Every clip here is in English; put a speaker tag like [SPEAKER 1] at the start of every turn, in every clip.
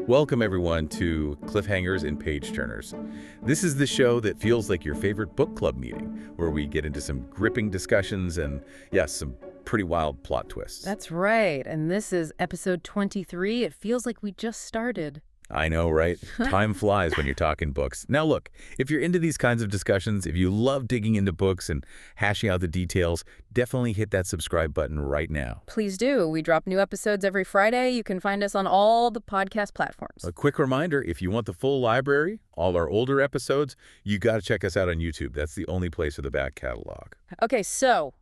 [SPEAKER 1] Welcome, everyone, to Cliffhangers and Page Turners. This is the show that feels like your favorite book club meeting, where we get into some gripping discussions and, yes, some pretty wild plot twists.
[SPEAKER 2] That's right. And this is episode 23. It feels like we just started.
[SPEAKER 1] I know, right? Time flies when you're talking books. Now, look, if you're into these kinds of discussions, if you love digging into books and hashing out the details, definitely hit that subscribe button right now.
[SPEAKER 2] Please do. We drop new episodes every Friday. You can find us on all the podcast platforms.
[SPEAKER 1] A quick reminder, if you want the full library, all our older episodes, you got to check us out on YouTube. That's the only place for the back catalog.
[SPEAKER 2] Okay, so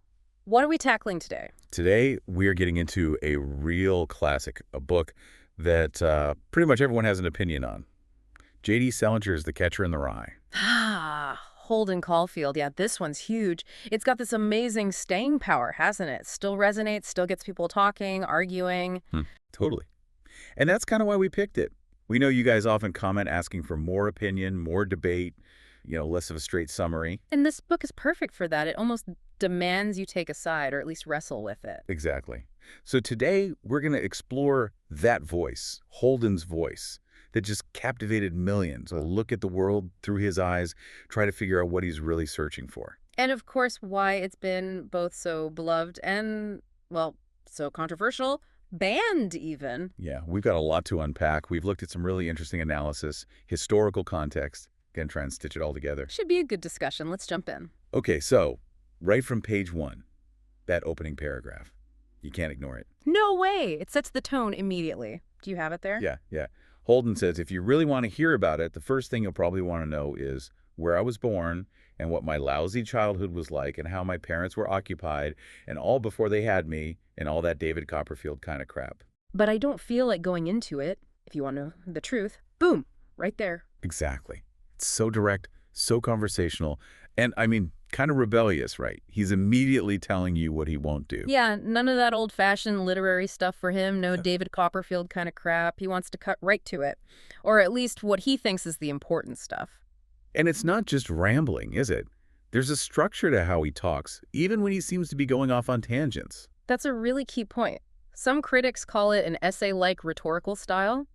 [SPEAKER 2] what are we tackling today?
[SPEAKER 1] Today, we're getting into a real classic, a book that pretty much everyone has an opinion on. J.D. Salinger's The Catcher in the Rye.
[SPEAKER 2] Holden Caulfield. Yeah, this one's huge. It's got this amazing staying power, hasn't it? Still resonates, still gets people talking, arguing.
[SPEAKER 1] Totally. And that's kind of why we picked it. We know you guys often comment asking for more opinion, more debate, less of a straight summary.
[SPEAKER 2] And this book is perfect for that. It almost demands you take a side or at least wrestle with it.
[SPEAKER 1] Exactly. So today, we're going to explore that voice, Holden's voice, that just captivated millions. We'll look at the world through his eyes, try to figure out what he's really searching for.
[SPEAKER 2] And of course, why it's been both so beloved and, well, so controversial, banned even.
[SPEAKER 1] Yeah, we've got a lot to unpack. We've looked at some really interesting analysis, historical context, again, try and stitch it all together.
[SPEAKER 2] Should be a good discussion. Let's jump in.
[SPEAKER 1] Okay, so right from page 1, that opening paragraph. You can't ignore it.
[SPEAKER 2] No way! It sets the tone immediately. Do you have it there?
[SPEAKER 1] Yeah. Holden says, if you really want to hear about it, the first thing you'll probably want to know is where I was born and what my lousy childhood was like and how my parents were occupied and all before they had me and all that David Copperfield kind of crap.
[SPEAKER 2] But I don't feel like going into it. If you want to know the truth, boom, right there.
[SPEAKER 1] Exactly. It's so direct, so conversational, and kind of rebellious, right? He's immediately telling you what he won't do.
[SPEAKER 2] Yeah, none of that old-fashioned literary stuff for him. No David Copperfield kind of crap. He wants to cut right to it. Or at least what he thinks is the important stuff.
[SPEAKER 1] And it's not just rambling, is it? There's a structure to how he talks, even when he seems to be going off on tangents.
[SPEAKER 2] That's a really key point. Some critics call it an essay-like rhetorical style.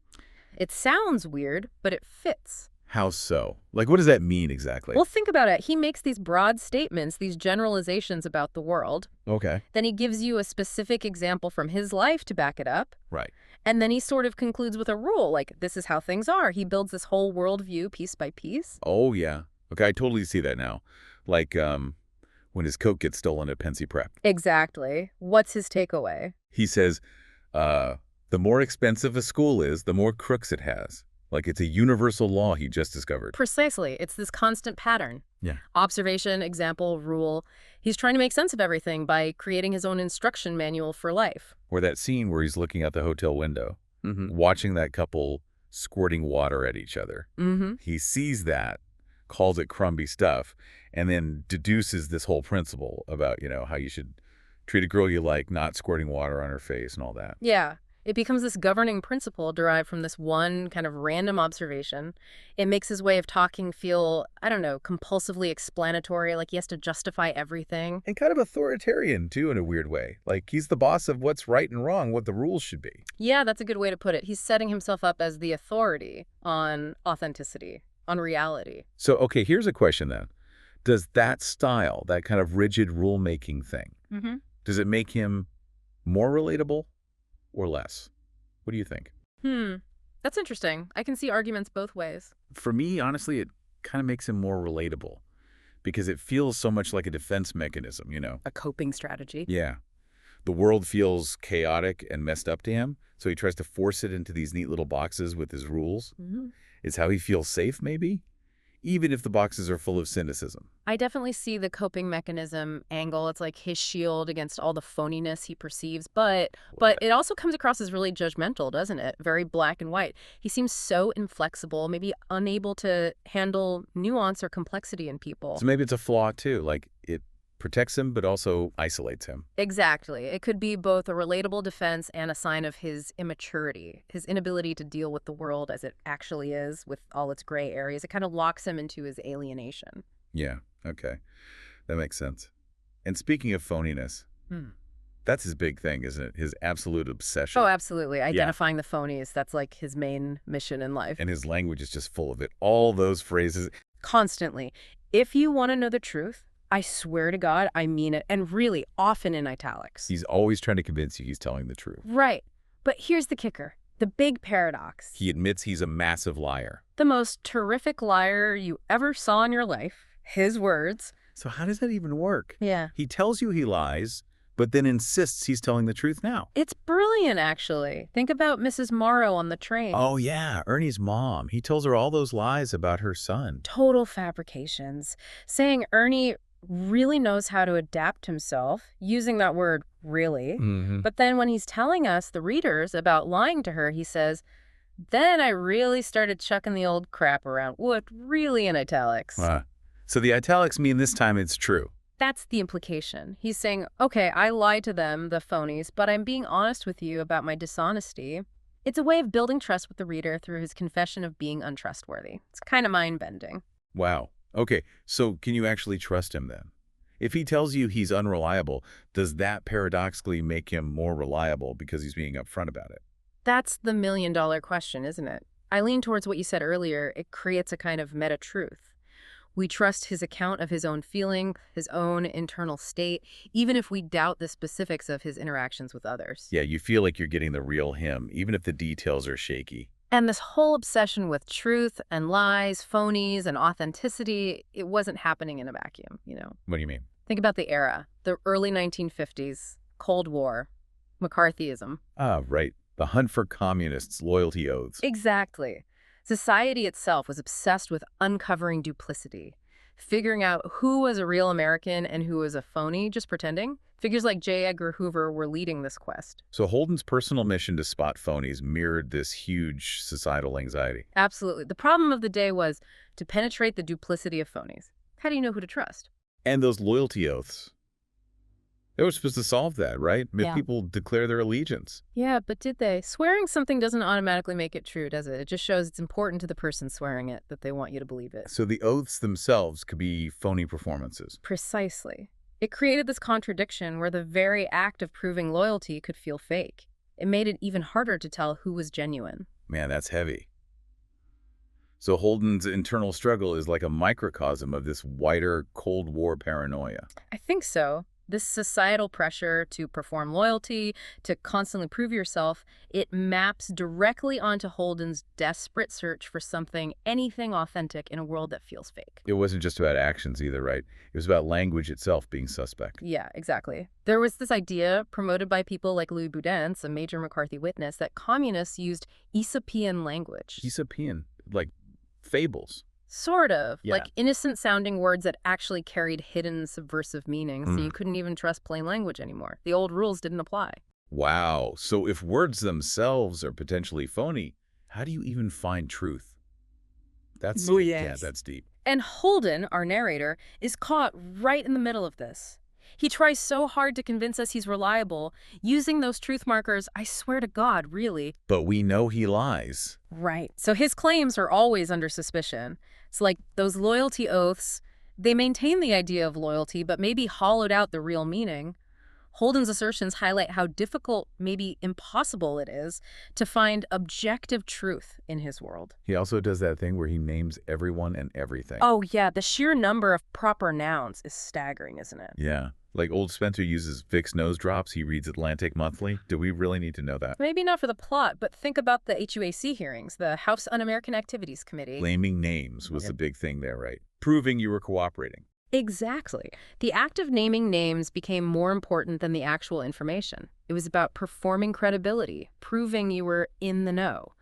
[SPEAKER 2] It sounds weird, but it fits.
[SPEAKER 1] How so? Like, what does that mean exactly?
[SPEAKER 2] Well, think about it. He makes these broad statements, these generalizations about the world.
[SPEAKER 1] Okay.
[SPEAKER 2] Then he gives you a specific example from his life to back it up.
[SPEAKER 1] Right.
[SPEAKER 2] And then he sort of concludes with a rule, like, this is how things are. He builds this whole worldview piece by piece.
[SPEAKER 1] Oh, yeah. Okay, I totally see that now. Like, when his coat gets stolen at Pensy Prep.
[SPEAKER 2] Exactly. What's his takeaway?
[SPEAKER 1] He says, the more expensive a school is, the more crooks it has. Like it's a universal law he just discovered.
[SPEAKER 2] Precisely. It's this constant pattern.
[SPEAKER 1] Yeah.
[SPEAKER 2] Observation, example, rule. He's trying to make sense of everything by creating his own instruction manual for life.
[SPEAKER 1] Or that scene where he's looking out the hotel window, watching that couple squirting water at each other. He sees that, calls it crumby stuff, and then deduces this whole principle about, how you should treat a girl you like, not squirting water on her face and all that.
[SPEAKER 2] Yeah. It becomes this governing principle derived from this one kind of random observation. It makes his way of talking feel, compulsively explanatory, like he has to justify everything.
[SPEAKER 1] And kind of authoritarian, too, in a weird way. Like he's the boss of what's right and wrong, what the rules should be.
[SPEAKER 2] Yeah, that's a good way to put it. He's setting himself up as the authority on authenticity, on reality.
[SPEAKER 1] So, okay, here's a question then. Does that style, that kind of rigid rule-making thing, does it make him more relatable? Or less? What do you think?
[SPEAKER 2] That's interesting. I can see arguments both ways.
[SPEAKER 1] For me, honestly, it kind of makes him more relatable because it feels so much like a defense mechanism,
[SPEAKER 2] A coping strategy.
[SPEAKER 1] Yeah. The world feels chaotic and messed up to him, so he tries to force it into these neat little boxes with his rules. It's how he feels safe, maybe? Even if the boxes are full of cynicism.
[SPEAKER 2] I definitely see the coping mechanism angle. It's like his shield against all the phoniness he perceives. But it also comes across as really judgmental, doesn't it? Very black and white. He seems so inflexible, maybe unable to handle nuance or complexity in people.
[SPEAKER 1] So maybe it's a flaw, too. Like, it protects him, but also isolates him.
[SPEAKER 2] Exactly. It could be both a relatable defense and a sign of his immaturity, his inability to deal with the world as it actually is, with all its gray areas. It kind of locks him into his alienation.
[SPEAKER 1] Yeah, okay. That makes sense. And speaking of phoniness, That's his big thing, isn't it? His absolute obsession.
[SPEAKER 2] Oh, absolutely.
[SPEAKER 1] Yeah.
[SPEAKER 2] Identifying the phonies. That's like his main mission in life.
[SPEAKER 1] And his language is just full of it. All those phrases.
[SPEAKER 2] Constantly. If you want to know the truth, I swear to God, I mean it. And really, often in italics.
[SPEAKER 1] He's always trying to convince you he's telling the truth.
[SPEAKER 2] Right. But here's the kicker. The big paradox.
[SPEAKER 1] He admits he's a massive liar.
[SPEAKER 2] The most terrific liar you ever saw in your life. His words.
[SPEAKER 1] So how does that even work?
[SPEAKER 2] Yeah.
[SPEAKER 1] He tells you he lies, but then insists he's telling the truth now.
[SPEAKER 2] It's brilliant, actually. Think about Mrs. Morrow on the train.
[SPEAKER 1] Oh, yeah, Ernie's mom. He tells her all those lies about her son.
[SPEAKER 2] Total fabrications. Saying Ernie really knows how to adapt himself, using that word really. But then when he's telling us, the readers, about lying to her, he says, then I really started chucking the old crap around. What, really in italics?
[SPEAKER 1] So the italics mean this time it's true.
[SPEAKER 2] That's the implication. He's saying, okay, I lied to them, the phonies, but I'm being honest with you about my dishonesty. It's a way of building trust with the reader through his confession of being untrustworthy. It's kind of mind-bending.
[SPEAKER 1] Wow. Okay, so can you actually trust him then? If he tells you he's unreliable, does that paradoxically make him more reliable because he's being upfront about it?
[SPEAKER 2] That's the million-dollar question, isn't it? I lean towards what you said earlier. It creates a kind of meta-truth. We trust his account of his own feeling, his own internal state, even if we doubt the specifics of his interactions with others.
[SPEAKER 1] Yeah, you feel like you're getting the real him, even if the details are shaky.
[SPEAKER 2] And this whole obsession with truth and lies, phonies, and authenticity, it wasn't happening in a vacuum, you know?
[SPEAKER 1] What do you mean?
[SPEAKER 2] Think about the era, the early 1950s, Cold War, McCarthyism.
[SPEAKER 1] Ah, right. The hunt for communists, loyalty oaths.
[SPEAKER 2] Exactly. Society itself was obsessed with uncovering duplicity, figuring out who was a real American and who was a phony, just pretending. Figures like J. Edgar Hoover were leading this quest.
[SPEAKER 1] So Holden's personal mission to spot phonies mirrored this huge societal anxiety.
[SPEAKER 2] Absolutely. The problem of the day was to penetrate the duplicity of phonies. How do you know who to trust?
[SPEAKER 1] And those loyalty oaths. They were supposed to solve that, right? Make people declare their allegiance.
[SPEAKER 2] Yeah, but did they? Swearing something doesn't automatically make it true, does it? It just shows it's important to the person swearing it, that they want you to believe it.
[SPEAKER 1] So the oaths themselves could be phony performances.
[SPEAKER 2] Precisely. It created this contradiction where the very act of proving loyalty could feel fake. It made it even harder to tell who was genuine.
[SPEAKER 1] Man, that's heavy. So Holden's internal struggle is like a microcosm of this wider Cold War paranoia.
[SPEAKER 2] I think so. This societal pressure to perform loyalty, to constantly prove yourself, it maps directly onto Holden's desperate search for something, anything authentic in a world that feels fake.
[SPEAKER 1] It wasn't just about actions either, right? It was about language itself being suspect.
[SPEAKER 2] Yeah, exactly. There was this idea promoted by people like Louis Boudin's, a major McCarthy witness, that communists used Aesopian language.
[SPEAKER 1] Aesopian, like fables.
[SPEAKER 2] Sort of.
[SPEAKER 1] Yeah.
[SPEAKER 2] Like innocent-sounding words that actually carried hidden subversive meanings, so you couldn't even trust plain language anymore. The old rules didn't apply.
[SPEAKER 1] Wow. So if words themselves are potentially phony, how do you even find truth? That's yeah, that's deep.
[SPEAKER 2] And Holden, our narrator, is caught right in the middle of this. He tries so hard to convince us he's reliable, using those truth markers, I swear to God, really.
[SPEAKER 1] But we know he lies.
[SPEAKER 2] Right. So his claims are always under suspicion. It's like those loyalty oaths, they maintain the idea of loyalty, but maybe hollowed out the real meaning. Holden's assertions highlight how difficult, maybe impossible it is to find objective truth in his world.
[SPEAKER 1] He also does that thing where he names everyone and everything.
[SPEAKER 2] Oh, yeah. The sheer number of proper nouns is staggering, isn't it?
[SPEAKER 1] Yeah. Like old Spencer uses Vicks nose drops, he reads Atlantic Monthly. Do we really need to know that?
[SPEAKER 2] Maybe not for the plot, but think about the HUAC hearings, the House Un-American Activities Committee.
[SPEAKER 1] Blaming names was the big thing there, right? Proving you were cooperating.
[SPEAKER 2] Exactly. The act of naming names became more important than the actual information. It was about performing credibility, proving you were in the know.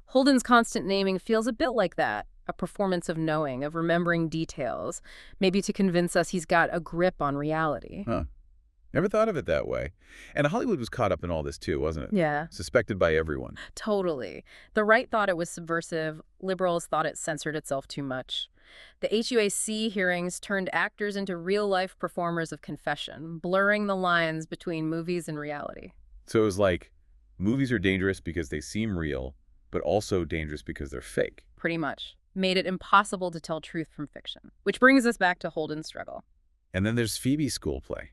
[SPEAKER 2] Holden's constant naming feels a bit like that, a performance of knowing, of remembering details, maybe to convince us he's got a grip on reality.
[SPEAKER 1] Huh. Never thought of it that way. And Hollywood was caught up in all this too, wasn't it?
[SPEAKER 2] Yeah.
[SPEAKER 1] Suspected by everyone.
[SPEAKER 2] Totally. The right thought it was subversive. Liberals thought it censored itself too much. The HUAC hearings turned actors into real-life performers of confession, blurring the lines between movies and reality.
[SPEAKER 1] So it was like, movies are dangerous because they seem real, but also dangerous because they're fake.
[SPEAKER 2] Pretty much. Made it impossible to tell truth from fiction. Which brings us back to Holden's struggle.
[SPEAKER 1] And then there's Phoebe's school play.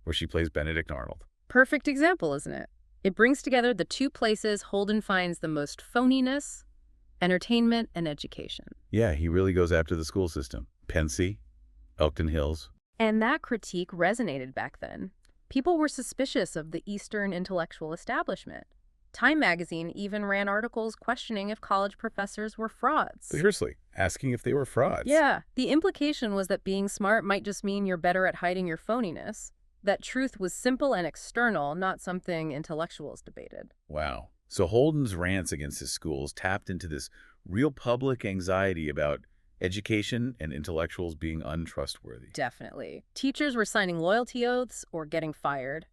[SPEAKER 1] where she plays Benedict Arnold.
[SPEAKER 2] Perfect example, isn't it? It brings together the two places Holden finds the most phoniness, entertainment and education.
[SPEAKER 1] Yeah, he really goes after the school system. Pensy, Elkton Hills.
[SPEAKER 2] And that critique resonated back then. People were suspicious of the Eastern intellectual establishment. Time magazine even ran articles questioning if college professors were frauds.
[SPEAKER 1] Seriously, asking if they were frauds.
[SPEAKER 2] Yeah, the implication was that being smart might just mean you're better at hiding your phoniness. That truth was simple and external, not something intellectuals debated.
[SPEAKER 1] Wow. So Holden's rants against his schools tapped into this real public anxiety about education and intellectuals being untrustworthy.
[SPEAKER 2] Definitely. Teachers were signing loyalty oaths or getting fired.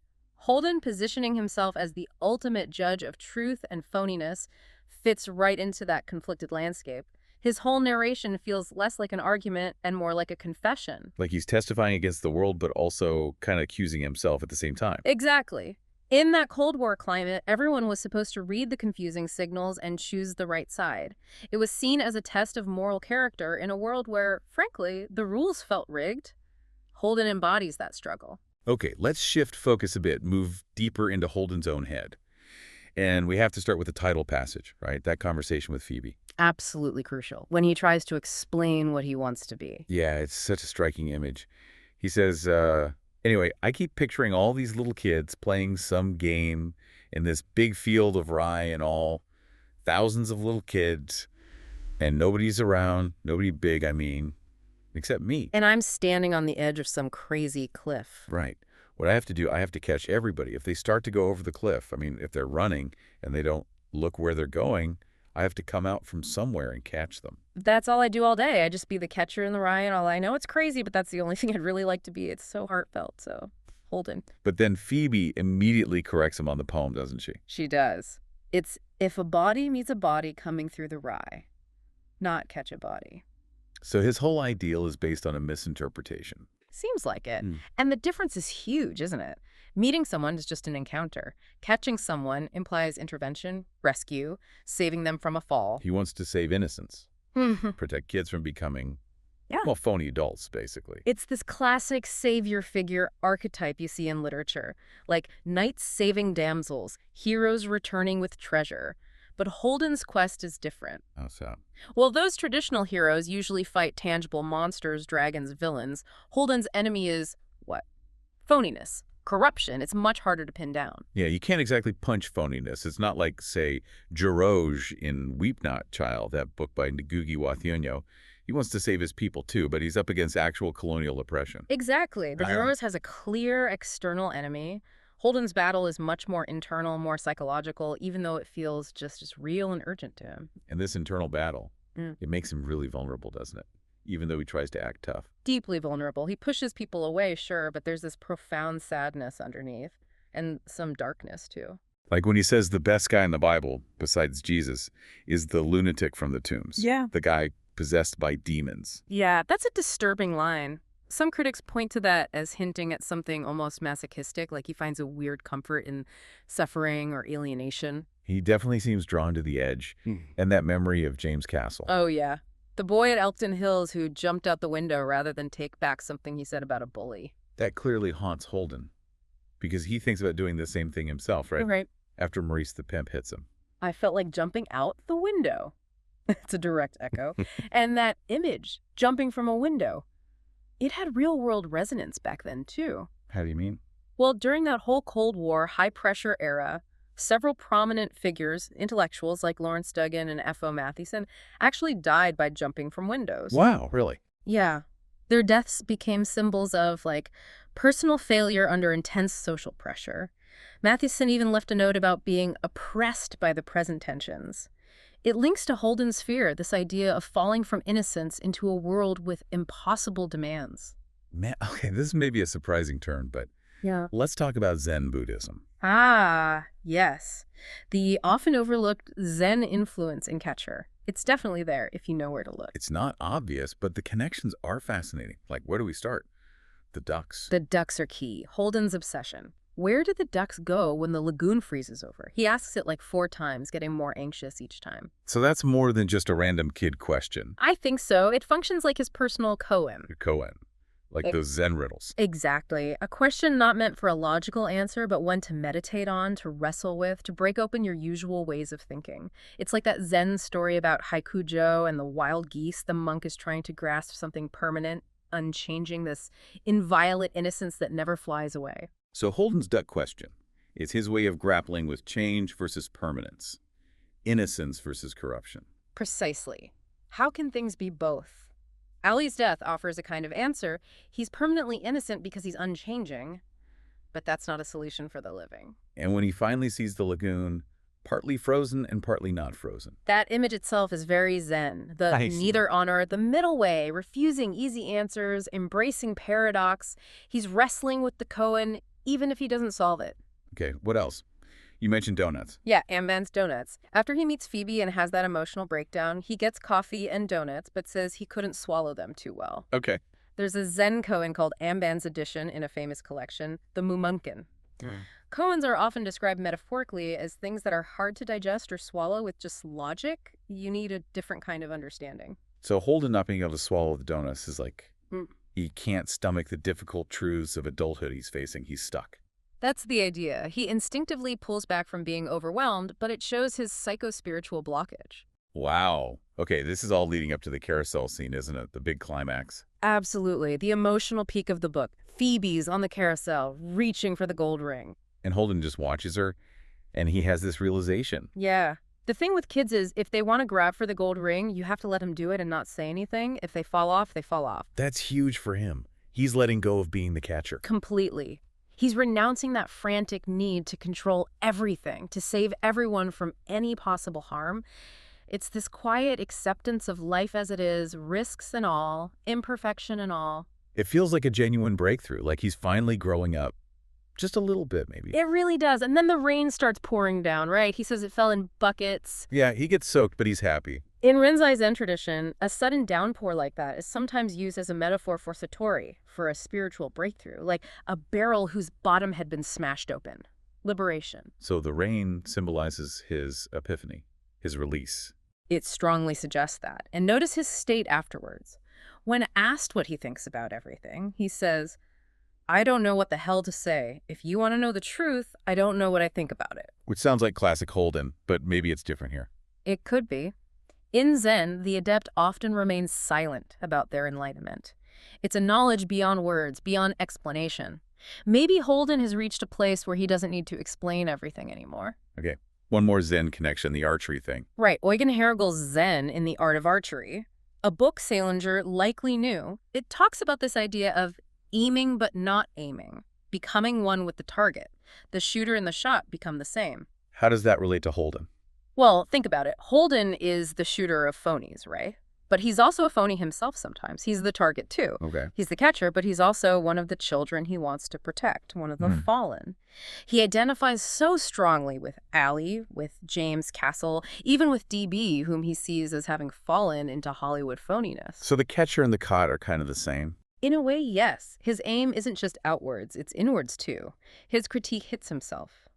[SPEAKER 2] Holden positioning himself as the ultimate judge of truth and phoniness fits right into that conflicted landscape. His whole narration feels less like an argument and more like a confession.
[SPEAKER 1] Like he's testifying against the world, but also kind of accusing himself at the same time.
[SPEAKER 2] Exactly. In that Cold War climate, everyone was supposed to read the confusing signals and choose the right side. It was seen as a test of moral character in a world where, frankly, the rules felt rigged. Holden embodies that struggle.
[SPEAKER 1] Okay, let's shift focus a bit, move deeper into Holden's own head. And we have to start with the title passage, right? That conversation with Phoebe.
[SPEAKER 2] Absolutely crucial, when he tries to explain what he wants to be.
[SPEAKER 1] Yeah, it's such a striking image. He says, anyway, I keep picturing all these little kids playing some game in this big field of rye and all, thousands of little kids, and nobody's around, nobody big, I mean, except me.
[SPEAKER 2] And I'm standing on the edge of some crazy cliff.
[SPEAKER 1] Right. What I have to do, I have to catch everybody. If they start to go over the cliff, I mean, if they're running and they don't look where they're going, I have to come out from somewhere and catch them.
[SPEAKER 2] That's all I do all day. I just be the catcher in the rye and all. I know it's crazy, but that's the only thing I'd really like to be. It's so heartfelt, so Holden.
[SPEAKER 1] But then Phoebe immediately corrects him on the poem, doesn't she?
[SPEAKER 2] She does. It's if a body meets a body coming through the rye, not catch a body.
[SPEAKER 1] So his whole ideal is based on a misinterpretation.
[SPEAKER 2] Seems like it. And the difference is huge, isn't it? Meeting someone is just an encounter. Catching someone implies intervention, rescue, saving them from a fall.
[SPEAKER 1] He wants to save innocence, protect kids from becoming, well, phony adults, basically.
[SPEAKER 2] It's this classic savior figure archetype you see in literature, like knights saving damsels, heroes returning with treasure. But Holden's quest is different.
[SPEAKER 1] How so?
[SPEAKER 2] Well, those traditional heroes usually fight tangible monsters, dragons, villains. Holden's enemy is, what? Phoniness. Corruption. It's much harder to pin down.
[SPEAKER 1] Yeah, you can't exactly punch phoniness. It's not like, say, Geroge in Weep Not, Child, that book by Ngugi wa Thiong'o. He wants to save his people too, but he's up against actual colonial oppression.
[SPEAKER 2] Exactly. The Heroes has a clear external enemy. Holden's battle is much more internal, more psychological, even though it feels just as real and urgent to him.
[SPEAKER 1] And this internal battle, it makes him really vulnerable, doesn't it? Even though he tries to act tough.
[SPEAKER 2] Deeply vulnerable. He pushes people away, sure, but there's this profound sadness underneath, and some darkness, too.
[SPEAKER 1] Like when he says the best guy in the Bible, besides Jesus, is the lunatic from the tombs.
[SPEAKER 2] Yeah.
[SPEAKER 1] The guy possessed by demons.
[SPEAKER 2] Yeah, that's a disturbing line. Some critics point to that as hinting at something almost masochistic, like he finds a weird comfort in suffering or alienation.
[SPEAKER 1] He definitely seems drawn to the edge, and that memory of James Castle.
[SPEAKER 2] Oh, yeah. The boy at Elkton Hills who jumped out the window rather than take back something he said about a bully.
[SPEAKER 1] That clearly haunts Holden, because he thinks about doing the same thing himself, right?
[SPEAKER 2] Right.
[SPEAKER 1] After Maurice the pimp hits him.
[SPEAKER 2] I felt like jumping out the window. It's a direct echo. And that image, jumping from a window, it had real-world resonance back then, too.
[SPEAKER 1] How do you mean?
[SPEAKER 2] Well, during that whole Cold War, high-pressure era, several prominent figures, intellectuals like Lawrence Duggan and F.O. Mathieson, actually died by jumping from windows.
[SPEAKER 1] Wow, really?
[SPEAKER 2] Yeah. Their deaths became symbols of, like, personal failure under intense social pressure. Mathieson even left a note about being oppressed by the present tensions. It links to Holden's fear, this idea of falling from innocence into a world with impossible demands.
[SPEAKER 1] Man, okay, this may be a surprising turn, but let's talk about Zen Buddhism.
[SPEAKER 2] Ah, yes. The often overlooked Zen influence in Catcher. It's definitely there if you know where to look.
[SPEAKER 1] It's not obvious, but the connections are fascinating. Like, where do we start? The ducks.
[SPEAKER 2] The ducks are key. Holden's obsession. Where do the ducks go when the lagoon freezes over? He asks it like 4 times, getting more anxious each time.
[SPEAKER 1] So that's more than just a random kid question.
[SPEAKER 2] I think so. It functions like his personal koan.
[SPEAKER 1] Koan. like those Zen riddles.
[SPEAKER 2] Exactly. A question not meant for a logical answer, but one to meditate on, to wrestle with, to break open your usual ways of thinking. It's like that Zen story about Haiku Joe and the wild geese. The monk is trying to grasp something permanent, unchanging, this inviolate innocence that never flies away.
[SPEAKER 1] So Holden's duck question is his way of grappling with change versus permanence, innocence versus corruption.
[SPEAKER 2] Precisely. How can things be both? Allie's death offers a kind of answer. He's permanently innocent because he's unchanging, but that's not a solution for the living.
[SPEAKER 1] And when he finally sees the lagoon, partly frozen and partly not frozen.
[SPEAKER 2] That image itself is very Zen. The neither honor, the middle way, refusing easy answers, embracing paradox. He's wrestling with the koan, even if he doesn't solve it.
[SPEAKER 1] Okay, what else? You mentioned donuts.
[SPEAKER 2] Yeah, Amban's donuts. After he meets Phoebe and has that emotional breakdown, he gets coffee and donuts, but says he couldn't swallow them too well.
[SPEAKER 1] Okay.
[SPEAKER 2] There's a Zen koan called Amban's edition in a famous collection, the Mumunkin. Koans are often described metaphorically as things that are hard to digest or swallow with just logic. You need a different kind of understanding.
[SPEAKER 1] So Holden not being able to swallow the donuts is like he can't stomach the difficult truths of adulthood he's facing. He's stuck.
[SPEAKER 2] That's the idea. He instinctively pulls back from being overwhelmed, but it shows his psycho-spiritual blockage.
[SPEAKER 1] Wow. Okay, this is all leading up to the carousel scene, isn't it? The big climax.
[SPEAKER 2] Absolutely. The emotional peak of the book. Phoebe's on the carousel, reaching for the gold ring.
[SPEAKER 1] And Holden just watches her, and he has this realization.
[SPEAKER 2] Yeah. The thing with kids is, if they want to grab for the gold ring, you have to let them do it and not say anything. If they fall off, they fall off.
[SPEAKER 1] That's huge for him. He's letting go of being the catcher.
[SPEAKER 2] Completely. He's renouncing that frantic need to control everything, to save everyone from any possible harm. It's this quiet acceptance of life as it is, risks and all, imperfection and all.
[SPEAKER 1] It feels like a genuine breakthrough, like he's finally growing up. Just a little bit, maybe.
[SPEAKER 2] It really does. And then the rain starts pouring down, right? He says it fell in buckets.
[SPEAKER 1] Yeah, he gets soaked, but he's happy.
[SPEAKER 2] In Rinzai Zen tradition, a sudden downpour like that is sometimes used as a metaphor for satori, for a spiritual breakthrough, like a barrel whose bottom had been smashed open. Liberation.
[SPEAKER 1] So the rain symbolizes his epiphany, his release.
[SPEAKER 2] It strongly suggests that. And notice his state afterwards. When asked what he thinks about everything, he says, I don't know what the hell to say. If you want to know the truth, I don't know what I think about it.
[SPEAKER 1] Which sounds like classic Holden, but maybe it's different here.
[SPEAKER 2] It could be. In Zen, the adept often remains silent about their enlightenment. It's a knowledge beyond words, beyond explanation. Maybe Holden has reached a place where he doesn't need to explain everything anymore.
[SPEAKER 1] Okay, one more Zen connection, the archery thing.
[SPEAKER 2] Right, Eugen Herrigel's Zen in the Art of Archery, a book Salinger likely knew. It talks about this idea of aiming but not aiming, becoming one with the target. The shooter and the shot become the same.
[SPEAKER 1] How does that relate to Holden?
[SPEAKER 2] Well, think about it. Holden is the shooter of phonies, right? But he's also a phony himself sometimes. He's the target, too.
[SPEAKER 1] Okay.
[SPEAKER 2] He's the catcher, but he's also one of the children he wants to protect, one of the fallen. He identifies so strongly with Allie, with James Castle, even with D.B., whom he sees as having fallen into Hollywood phoniness.
[SPEAKER 1] So the catcher and the caught are kind of the same?
[SPEAKER 2] In a way, yes. His aim isn't just outwards, it's inwards, too. His critique hits himself.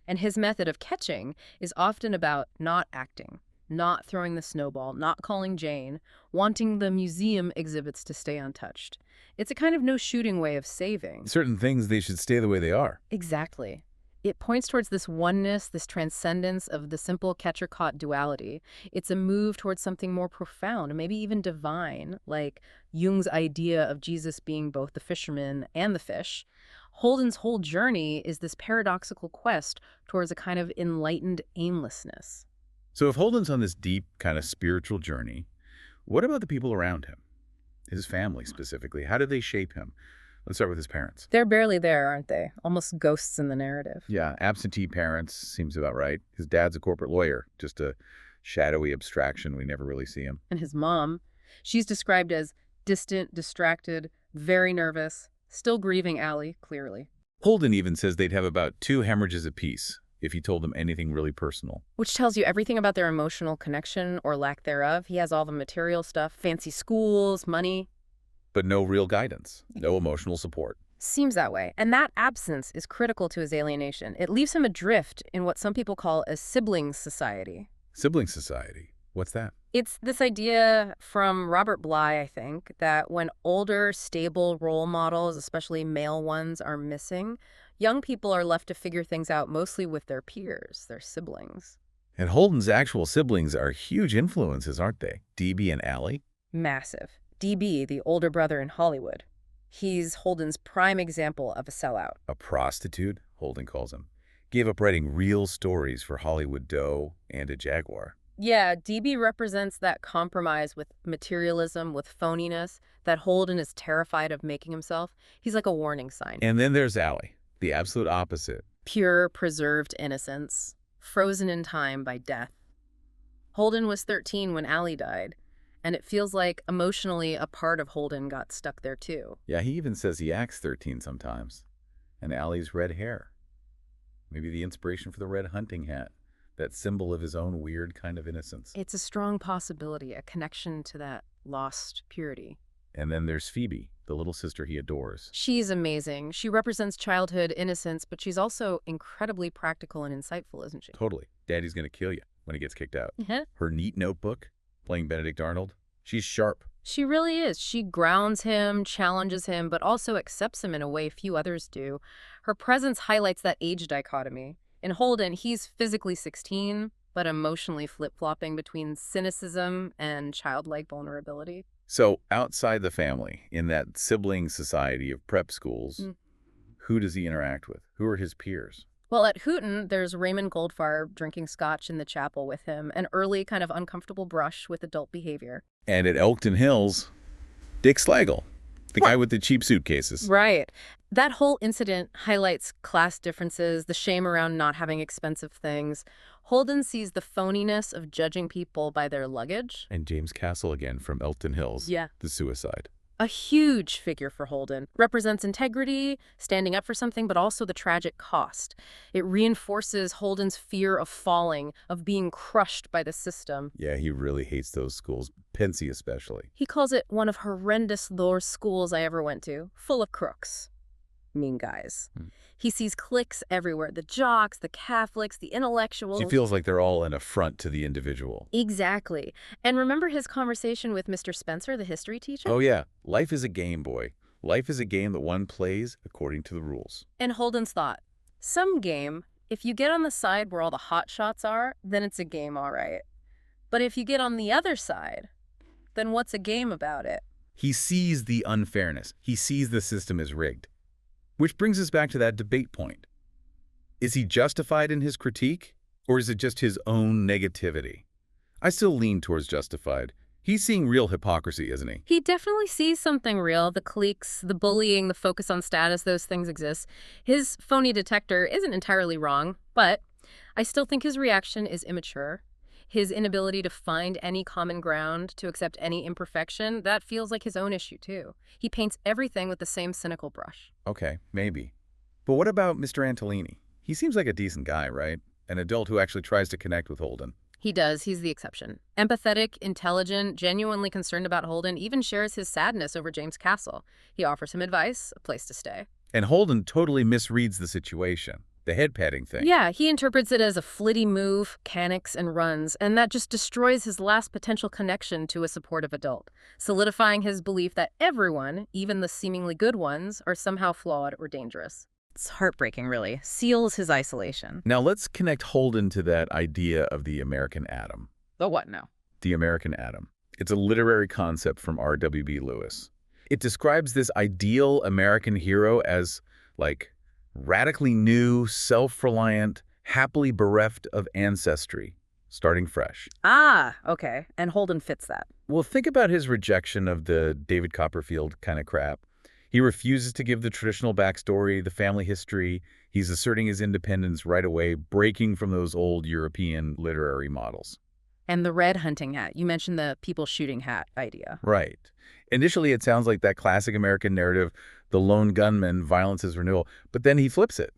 [SPEAKER 2] And his method of catching is often about not acting, not throwing the snowball, not calling Jane, wanting the museum exhibits to stay untouched. It's a kind of no-shooting way of saving.
[SPEAKER 1] Certain things, they should stay the way they are.
[SPEAKER 2] Exactly. It points towards this oneness, this transcendence of the simple catcher-caught duality. It's a move towards something more profound, maybe even divine, like Jung's idea of Jesus being both the fisherman and the fish. Holden's whole journey is this paradoxical quest towards a kind of enlightened aimlessness.
[SPEAKER 1] So if Holden's on this deep kind of spiritual journey, what about the people around him? His family specifically. How did they shape him? Let's start with his parents.
[SPEAKER 2] They're barely there, aren't they? Almost ghosts in the narrative.
[SPEAKER 1] Yeah, absentee parents seems about right. His dad's a corporate lawyer, just a shadowy abstraction. We never really see him.
[SPEAKER 2] And his mom, she's described as distant, distracted, very nervous, still grieving Allie, clearly.
[SPEAKER 1] Holden even says they'd have about 2 hemorrhages apiece if he told them anything really personal.
[SPEAKER 2] Which tells you everything about their emotional connection or lack thereof. He has all the material stuff, fancy schools, money.
[SPEAKER 1] But no real guidance, no emotional support.
[SPEAKER 2] Seems that way. And that absence is critical to his alienation. It leaves him adrift in what some people call a sibling society.
[SPEAKER 1] Sibling society? What's that?
[SPEAKER 2] It's this idea from Robert Bly, I think, that when older, stable role models, especially male ones, are missing, young people are left to figure things out mostly with their peers, their siblings.
[SPEAKER 1] And Holden's actual siblings are huge influences, aren't they? DB and Allie?
[SPEAKER 2] Massive. DB, the older brother in Hollywood. He's Holden's prime example of a sellout.
[SPEAKER 1] A prostitute, Holden calls him. Gave up writing real stories for Hollywood dough and a Jaguar.
[SPEAKER 2] Yeah, DB represents that compromise with materialism, with phoniness, that Holden is terrified of making himself. He's like a warning sign.
[SPEAKER 1] And then there's Allie, the absolute opposite.
[SPEAKER 2] Pure, preserved innocence, frozen in time by death. Holden was 13 when Allie died, and it feels like emotionally a part of Holden got stuck there too.
[SPEAKER 1] Yeah, he even says he acts 13 sometimes. And Allie's red hair. Maybe the inspiration for the red hunting hat. That symbol of his own weird kind of innocence.
[SPEAKER 2] It's a strong possibility, a connection to that lost purity.
[SPEAKER 1] And then there's Phoebe, the little sister he adores.
[SPEAKER 2] She's amazing. She represents childhood innocence, but she's also incredibly practical and insightful, isn't she?
[SPEAKER 1] Totally. Daddy's gonna kill you when he gets kicked out.
[SPEAKER 2] Yeah.
[SPEAKER 1] Her neat notebook, playing Benedict Arnold, she's sharp.
[SPEAKER 2] She really is. She grounds him, challenges him, but also accepts him in a way few others do. Her presence highlights that age dichotomy. In Holden, he's physically 16, but emotionally flip-flopping between cynicism and childlike vulnerability.
[SPEAKER 1] So, outside the family, in that sibling society of prep schools, who does he interact with? Who are his peers?
[SPEAKER 2] Well, at Hooten, there's Raymond Goldfarb drinking scotch in the chapel with him, an early kind of uncomfortable brush with adult behavior.
[SPEAKER 1] And at Elkton Hills, Dick Slagle, the guy with the cheap suitcases.
[SPEAKER 2] Right. That whole incident highlights class differences, the shame around not having expensive things. Holden sees the phoniness of judging people by their luggage.
[SPEAKER 1] And James Castle again from Elkton Hills.
[SPEAKER 2] Yeah.
[SPEAKER 1] The suicide.
[SPEAKER 2] A huge figure for Holden. Represents integrity, standing up for something, but also the tragic cost. It reinforces Holden's fear of falling, of being crushed by the system.
[SPEAKER 1] Yeah, he really hates those schools, Pensy especially.
[SPEAKER 2] He calls it one of horrendous worst schools I ever went to, full of crooks. Mean guys. He sees cliques everywhere, the jocks, the Catholics, the intellectuals.
[SPEAKER 1] She feels like they're all an affront to the individual.
[SPEAKER 2] Exactly. And remember his conversation with Mr. Spencer, the history teacher?
[SPEAKER 1] Oh yeah, life is a game, boy. Life is a game that one plays according to the rules.
[SPEAKER 2] And Holden's thought, some game, if you get on the side where all the hot shots are, then it's a game all right. But if you get on the other side, then what's a game about it?
[SPEAKER 1] He sees the unfairness. He sees the system is rigged. Which brings us back to that debate point. Is he justified in his critique, or is it just his own negativity? I still lean towards justified. He's seeing real hypocrisy, isn't he?
[SPEAKER 2] He definitely sees something real. The cliques, the bullying, the focus on status, those things exist. His phony detector isn't entirely wrong, but I still think his reaction is immature. His inability to find any common ground, to accept any imperfection, that feels like his own issue, too. He paints everything with the same cynical brush.
[SPEAKER 1] Okay, maybe. But what about Mr. Antolini? He seems like a decent guy, right? An adult who actually tries to connect with Holden.
[SPEAKER 2] He does. He's the exception. Empathetic, intelligent, genuinely concerned about Holden, even shares his sadness over James Castle. He offers him advice, a place to stay.
[SPEAKER 1] And Holden totally misreads the situation. The head-patting thing.
[SPEAKER 2] Yeah, he interprets it as a flitty move, canics and runs, and that just destroys his last potential connection to a supportive adult, solidifying his belief that everyone, even the seemingly good ones, are somehow flawed or dangerous. It's heartbreaking, really. Seals his isolation.
[SPEAKER 1] Now let's connect Holden to that idea of the American atom.
[SPEAKER 2] The what now?
[SPEAKER 1] The American atom. It's a literary concept from R.W.B. Lewis. It describes this ideal American hero as, like, radically new, self-reliant, happily bereft of ancestry, starting fresh.
[SPEAKER 2] Ah, okay. And Holden fits that.
[SPEAKER 1] Well, think about his rejection of the David Copperfield kind of crap. He refuses to give the traditional backstory, the family history. He's asserting his independence right away, breaking from those old European literary models.
[SPEAKER 2] And the red hunting hat. You mentioned the people shooting hat idea.
[SPEAKER 1] Right. Initially, it sounds like that classic American narrative, the lone gunman, violence is renewal. But then he flips it.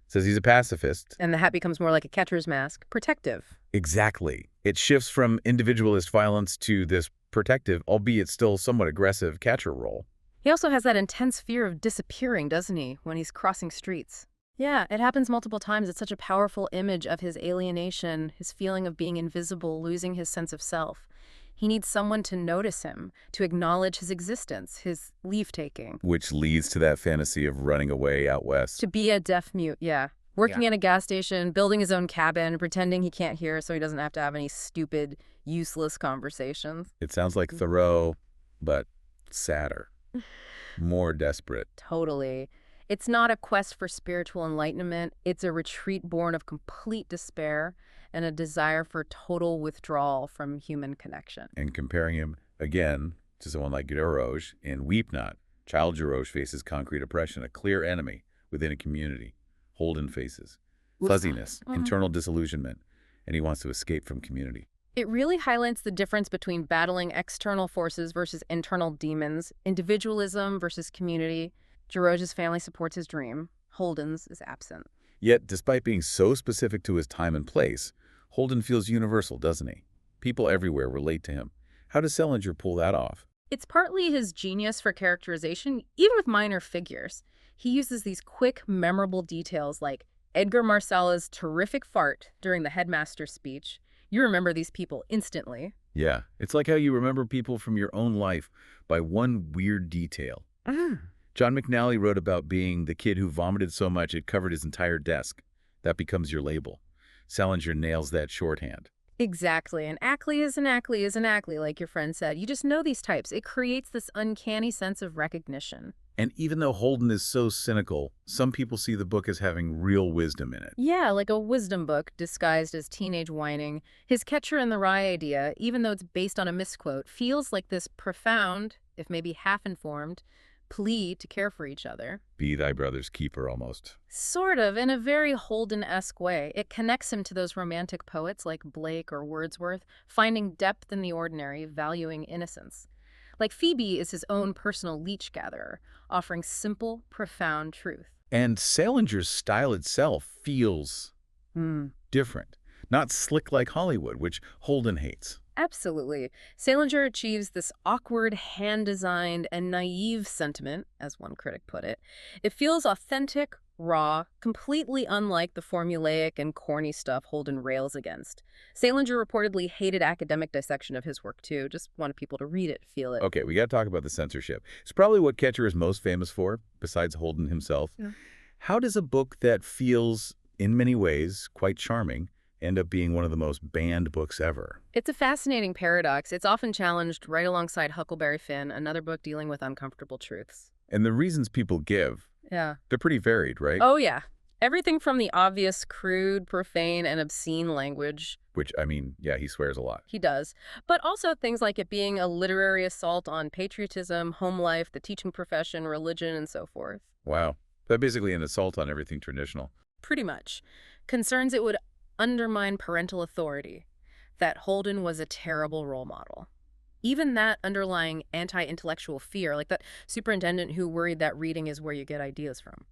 [SPEAKER 1] Says he's a pacifist.
[SPEAKER 2] And the hat becomes more like a catcher's mask, protective.
[SPEAKER 1] Exactly. It shifts from individualist violence to this protective, albeit still somewhat aggressive, catcher role.
[SPEAKER 2] He also has that intense fear of disappearing, doesn't he, when he's crossing streets? Yeah, it happens multiple times. It's such a powerful image of his alienation, his feeling of being invisible, losing his sense of self. He needs someone to notice him, to acknowledge his existence, his leave-taking.
[SPEAKER 1] Which leads to that fantasy of running away out west.
[SPEAKER 2] To be a deaf mute, yeah. Working at a gas station, building his own cabin, pretending he can't hear so he doesn't have to have any stupid, useless conversations.
[SPEAKER 1] It sounds like Thoreau, but sadder. More desperate.
[SPEAKER 2] Totally. It's not a quest for spiritual enlightenment. It's a retreat born of complete despair and a desire for total withdrawal from human connection.
[SPEAKER 1] And comparing him, again, to someone like Desroges in Weep Not, Child Desroges faces concrete oppression, a clear enemy within a community. Holden faces fuzziness, internal disillusionment, and he wants to escape from community.
[SPEAKER 2] It really highlights the difference between battling external forces versus internal demons, individualism versus community. Desroges' family supports his dream. Holden's is absent.
[SPEAKER 1] Yet, despite being so specific to his time and place, Holden feels universal, doesn't he? People everywhere relate to him. How does Salinger pull that off?
[SPEAKER 2] It's partly his genius for characterization, even with minor figures. He uses these quick, memorable details like Edgar Marsalla's terrific fart during the headmaster's speech. You remember these people instantly.
[SPEAKER 1] Yeah, it's like how you remember people from your own life by one weird detail. John McNally wrote about being the kid who vomited so much it covered his entire desk. That becomes your label. Salinger nails that shorthand.
[SPEAKER 2] Exactly. And Ackley is an Ackley is an Ackley, like your friend said. You just know these types. It creates this uncanny sense of recognition.
[SPEAKER 1] And even though Holden is so cynical, some people see the book as having real wisdom in it.
[SPEAKER 2] Yeah, like a wisdom book disguised as teenage whining. His Catcher in the Rye idea, even though it's based on a misquote, feels like this profound, if maybe half-informed, plea to care for each other.
[SPEAKER 1] Be thy brother's keeper, almost.
[SPEAKER 2] Sort of, in a very Holden-esque way. It connects him to those romantic poets like Blake or Wordsworth, finding depth in the ordinary, valuing innocence. Like Phoebe is his own personal leech-gatherer, offering simple, profound truth.
[SPEAKER 1] And Salinger's style itself feels different. Not slick like Hollywood, which Holden hates.
[SPEAKER 2] Absolutely. Salinger achieves this awkward, hand-designed, and naive sentiment, as one critic put it. It feels authentic, raw, completely unlike the formulaic and corny stuff Holden rails against. Salinger reportedly hated academic dissection of his work, too. Just wanted people to read it, feel it.
[SPEAKER 1] Okay, we got to talk about the censorship. It's probably what Catcher is most famous for, besides Holden himself. Yeah. How does a book that feels, in many ways, quite charming, end up being one of the most banned books ever?
[SPEAKER 2] It's a fascinating paradox. It's often challenged right alongside Huckleberry Finn, another book dealing with uncomfortable truths.
[SPEAKER 1] And the reasons people give, they're pretty varied, right?
[SPEAKER 2] Oh, yeah. Everything from the obvious crude, profane, and obscene language.
[SPEAKER 1] Which, I mean, yeah, he swears a lot.
[SPEAKER 2] He does. But also things like it being a literary assault on patriotism, home life, the teaching profession, religion, and so forth.
[SPEAKER 1] Wow. That's basically an assault on everything traditional.
[SPEAKER 2] Pretty much. Concerns it would undermine parental authority, that Holden was a terrible role model. Even that underlying anti-intellectual fear, like that superintendent who worried that reading is where you get ideas from.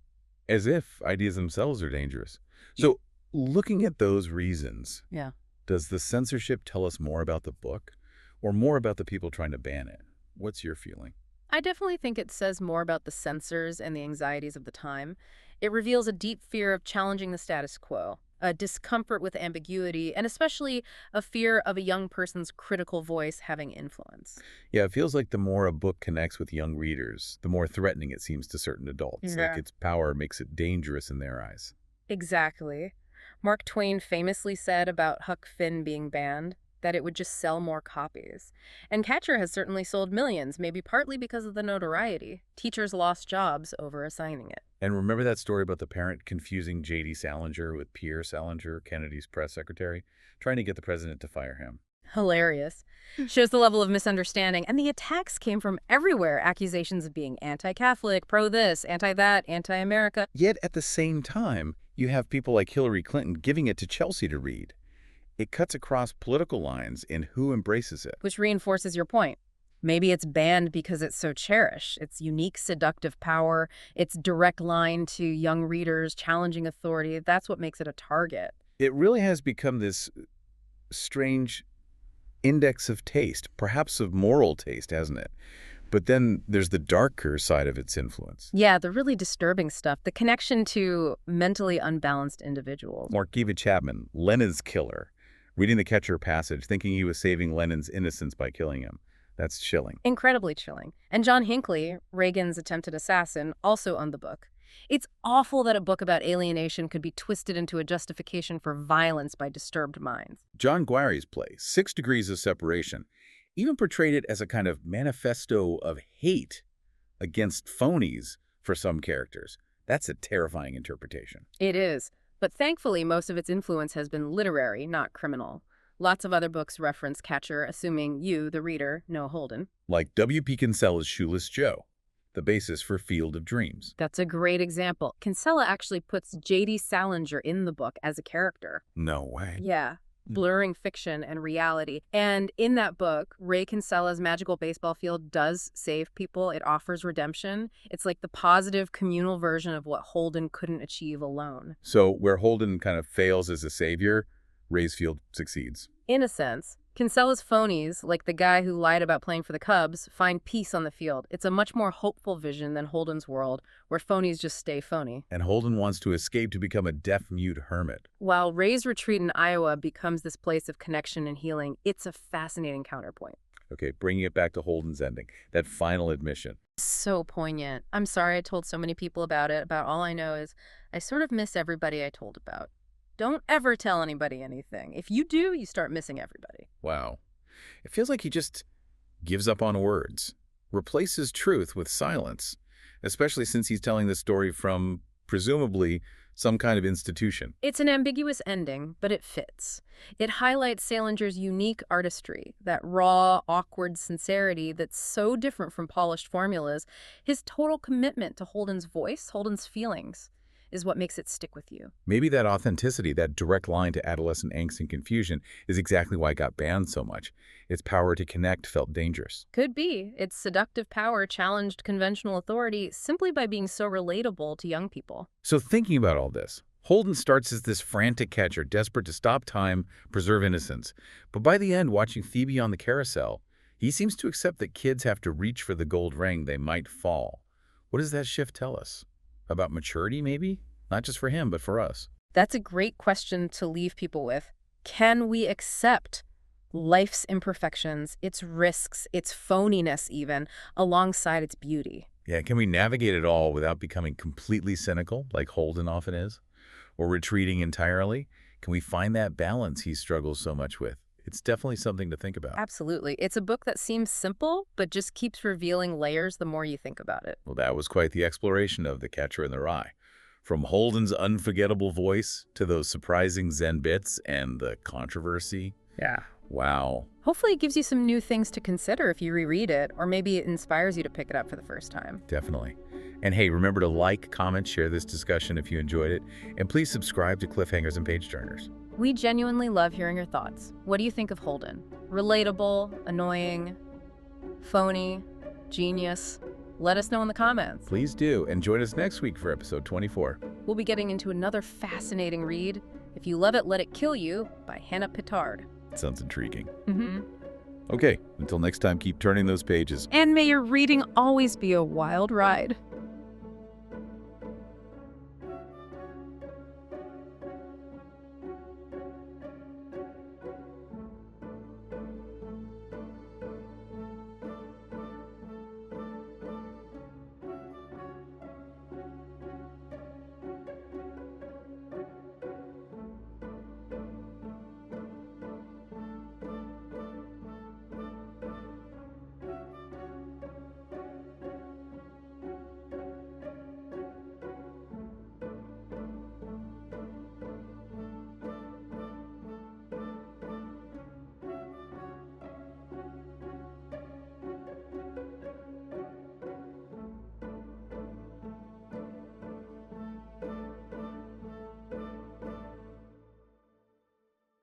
[SPEAKER 1] As if ideas themselves are dangerous. So, looking at those reasons, does the censorship tell us more about the book or more about the people trying to ban it? What's your feeling?
[SPEAKER 2] I definitely think it says more about the censors and the anxieties of the time. It reveals a deep fear of challenging the status quo, a discomfort with ambiguity, and especially a fear of a young person's critical voice having influence.
[SPEAKER 1] Yeah, it feels like the more a book connects with young readers, the more threatening it seems to certain adults.
[SPEAKER 2] Yeah.
[SPEAKER 1] Like its power makes it dangerous in their eyes.
[SPEAKER 2] Exactly. Mark Twain famously said about Huck Finn being banned that it would just sell more copies. And Catcher has certainly sold millions, maybe partly because of the notoriety. Teachers lost jobs over assigning it.
[SPEAKER 1] And remember that story about the parent confusing J.D. Salinger with Pierre Salinger, Kennedy's press secretary, trying to get the president to fire him?
[SPEAKER 2] Hilarious. Shows the level of misunderstanding. And the attacks came from everywhere. Accusations of being anti-Catholic, pro-this, anti-that, anti-America.
[SPEAKER 1] Yet at the same time, you have people like Hillary Clinton giving it to Chelsea to read. It cuts across political lines in who embraces it.
[SPEAKER 2] Which reinforces your point. Maybe it's banned because it's so cherished. Its unique seductive power, its direct line to young readers, challenging authority, that's what makes it a target.
[SPEAKER 1] It really has become this strange index of taste, perhaps of moral taste, hasn't it? But then there's the darker side of its influence.
[SPEAKER 2] Yeah, the really disturbing stuff, the connection to mentally unbalanced individuals.
[SPEAKER 1] Markiva Chapman, Lenin's killer, Reading the Catcher passage, thinking he was saving Lennon's innocence by killing him. That's chilling.
[SPEAKER 2] Incredibly chilling. And John Hinckley, Reagan's attempted assassin, also owned the book. It's awful that a book about alienation could be twisted into a justification for violence by disturbed minds.
[SPEAKER 1] John Guary's play, 6 Degrees of Separation, even portrayed it as a kind of manifesto of hate against phonies for some characters. That's a terrifying interpretation.
[SPEAKER 2] It is. But thankfully, most of its influence has been literary, not criminal. Lots of other books reference Catcher, assuming you, the reader, know Holden.
[SPEAKER 1] Like W.P. Kinsella's Shoeless Joe, the basis for Field of Dreams.
[SPEAKER 2] That's a great example. Kinsella actually puts J.D. Salinger in the book as a character.
[SPEAKER 1] No way.
[SPEAKER 2] Yeah, blurring fiction and reality. And in that book, Ray Kinsella's magical baseball field does save people. It offers redemption. It's like the positive communal version of what Holden couldn't achieve alone.
[SPEAKER 1] So where Holden kind of fails as a savior, Ray's field succeeds.
[SPEAKER 2] In a sense, Kinsella's phonies, like the guy who lied about playing for the Cubs, find peace on the field. It's a much more hopeful vision than Holden's world, where phonies just stay phony.
[SPEAKER 1] And Holden wants to escape to become a deaf-mute hermit.
[SPEAKER 2] While Ray's retreat in Iowa becomes this place of connection and healing, it's a fascinating counterpoint.
[SPEAKER 1] Okay, bringing it back to Holden's ending, that final admission.
[SPEAKER 2] So poignant. I'm sorry I told so many people about it. About all I know is I sort of miss everybody I told about. Don't ever tell anybody anything. If you do, you start missing everybody.
[SPEAKER 1] Wow. It feels like he just gives up on words, replaces truth with silence, especially since he's telling the story from, presumably, some kind of institution.
[SPEAKER 2] It's an ambiguous ending, but it fits. It highlights Salinger's unique artistry, that raw, awkward sincerity that's so different from polished formulas. His total commitment to Holden's voice, Holden's feelings, is what makes it stick with you.
[SPEAKER 1] Maybe that authenticity, that direct line to adolescent angst and confusion, is exactly why it got banned so much. Its power to connect felt dangerous.
[SPEAKER 2] Could be. Its seductive power challenged conventional authority simply by being so relatable to young people.
[SPEAKER 1] So thinking about all this, Holden starts as this frantic catcher, desperate to stop time, preserve innocence. But by the end, watching Phoebe on the carousel, he seems to accept that kids have to reach for the gold ring they might fall. What does that shift tell us? About maturity, maybe? Not just for him, but for us.
[SPEAKER 2] That's a great question to leave people with. Can we accept life's imperfections, its risks, its phoniness even, alongside its beauty?
[SPEAKER 1] Yeah, can we navigate it all without becoming completely cynical, like Holden often is? Or retreating entirely? Can we find that balance he struggles so much with? It's definitely something to think about.
[SPEAKER 2] Absolutely. It's a book that seems simple, but just keeps revealing layers the more you think about it.
[SPEAKER 1] Well, that was quite the exploration of The Catcher in the Rye. From Holden's unforgettable voice to those surprising Zen bits and the controversy.
[SPEAKER 2] Yeah.
[SPEAKER 1] Wow.
[SPEAKER 2] Hopefully it gives you some new things to consider if you reread it, or maybe it inspires you to pick it up for the first time.
[SPEAKER 1] Definitely. And hey, remember to like, comment, share this discussion if you enjoyed it, and please subscribe to Cliffhangers and Page Turners.
[SPEAKER 2] We genuinely love hearing your thoughts. What do you think of Holden? Relatable, annoying, phony, genius? Let us know in the comments.
[SPEAKER 1] Please do, and join us next week for episode 24.
[SPEAKER 2] We'll be getting into another fascinating read, If You Love It, Let It Kill You, by Hannah Pittard.
[SPEAKER 1] Sounds intriguing.
[SPEAKER 2] Mm-hmm.
[SPEAKER 1] Okay, until next time, keep turning those pages.
[SPEAKER 2] And may your reading always be a wild ride.